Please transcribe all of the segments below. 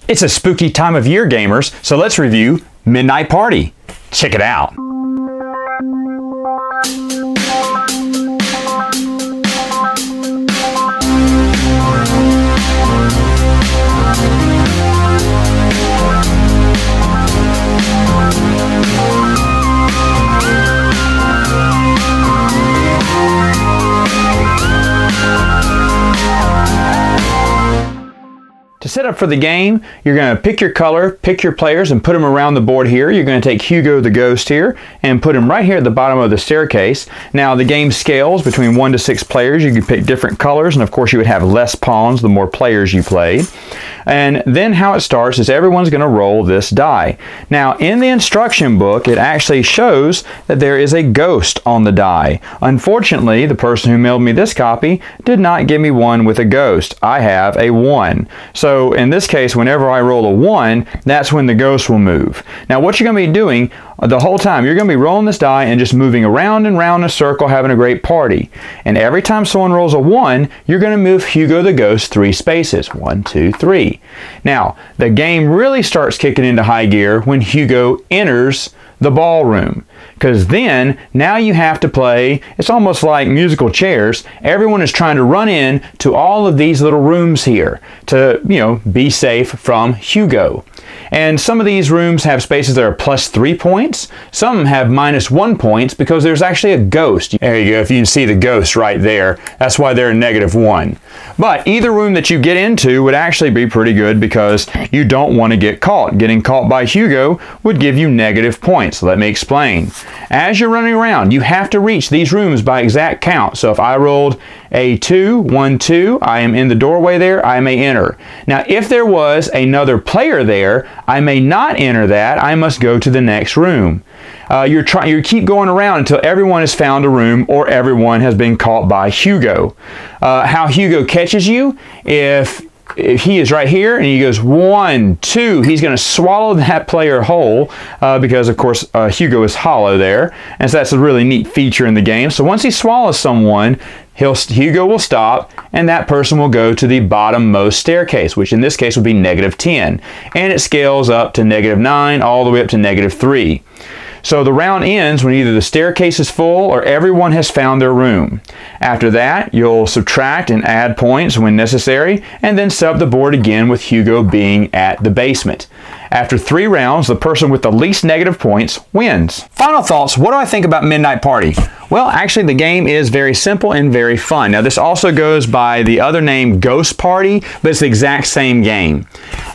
It's a spooky time of year, gamers, so let's review Midnight Party. Check it out. To set up for the game, you're going to pick your color, pick your players, and put them around the board here. You're going to take Hugo the Ghost here and put him right here at the bottom of the staircase. Now the game scales between 1 to 6 players. You can pick different colors, and of course you would have less pawns the more players you played. And then how it starts is everyone's going to roll this die. Now in the instruction book it actually shows that there is a ghost on the die. Unfortunately, the person who mailed me this copy did not give me one with a ghost. I have a 1. So in this case, whenever I roll a 1, that's when the ghost will move. Now what you're going to be doing the whole time, you're going to be rolling this die and just moving around and around in a circle, having a great party. And every time someone rolls a 1, you're going to move Hugo the Ghost 3 spaces. 1, 2, 3. Now, the game really starts kicking into high gear when Hugo enters the ballroom, because then now you have to play. It's almost like musical chairs. Everyone is trying to run in to all of these little rooms here to, be safe from Hugo. And some of these rooms have spaces that are +3 points. Some have -1 points because there's actually a ghost. There you go. If you can see the ghost right there, that's why they're -1. But either room that you get into would actually be pretty good because you don't want to get caught. Getting caught by Hugo would give you negative points. Let me explain. As you're running around, you have to reach these rooms by exact count. So if I rolled a 2, 1, 2, I am in the doorway there, I may enter. Now if there was another player there, I may not enter that. I must go to the next room. You keep going around until everyone has found a room or everyone has been caught by Hugo. How Hugo catches you, if he is right here and he goes 1, 2, he's going to swallow that player whole because of course Hugo is hollow there, and so that's a really neat feature in the game. So once he swallows someone, Hugo will stop and that person will go to the bottommost staircase, which in this case would be -10, and it scales up to -9 all the way up to -3. So the round ends when either the staircase is full or everyone has found their room. After that, you'll subtract and add points when necessary, and then sub the board again with Hugo being at the basement. After 3 rounds, the person with the least negative points wins. Final thoughts, what do I think about Midnight Party? Well, actually the game is very simple and very fun. Now this also goes by the other name Ghost Party, but it's the exact same game.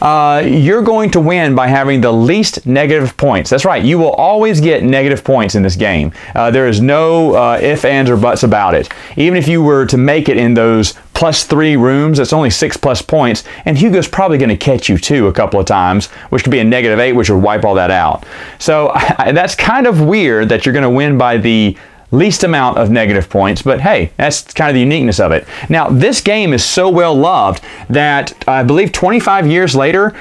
You're going to win by having the least negative points. That's right, you will always get negative points in this game. There is no ifs, ands, or buts about it. Even if you were to make it in those +3 rooms, that's only 6+ points, and Hugo's probably going to catch you too a couple of times, which could be a -8, which would wipe all that out. So that's kind of weird that you're going to win by the least amount of negative points, but hey, that's kind of the uniqueness of it. Now, this game is so well loved that I believe 25 years later,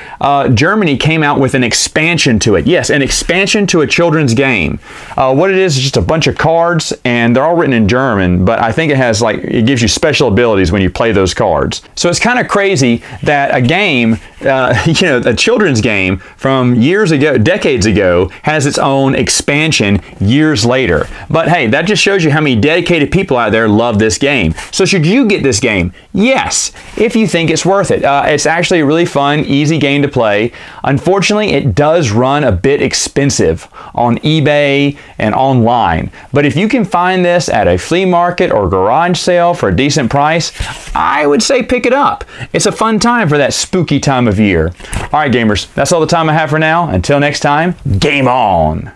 Germany came out with an expansion to it. Yes, an expansion to a children's game. What it is just a bunch of cards, and they're all written in German, but I think it has it gives you special abilities when you play those cards. So it's kind of crazy that a game, a children's game from years ago, decades ago, has its own expansion years later. But hey, that just shows you how many dedicated people out there love this game. So should you get this game? Yes, if you think it's worth it. It's actually a really fun, easy game to play. Unfortunately, it does run a bit expensive on eBay and online. But if you can find this at a flea market or garage sale for a decent price, I would say pick it up. It's a fun time for that spooky time of year. All right, gamers, that's all the time I have for now. Until next time, game on!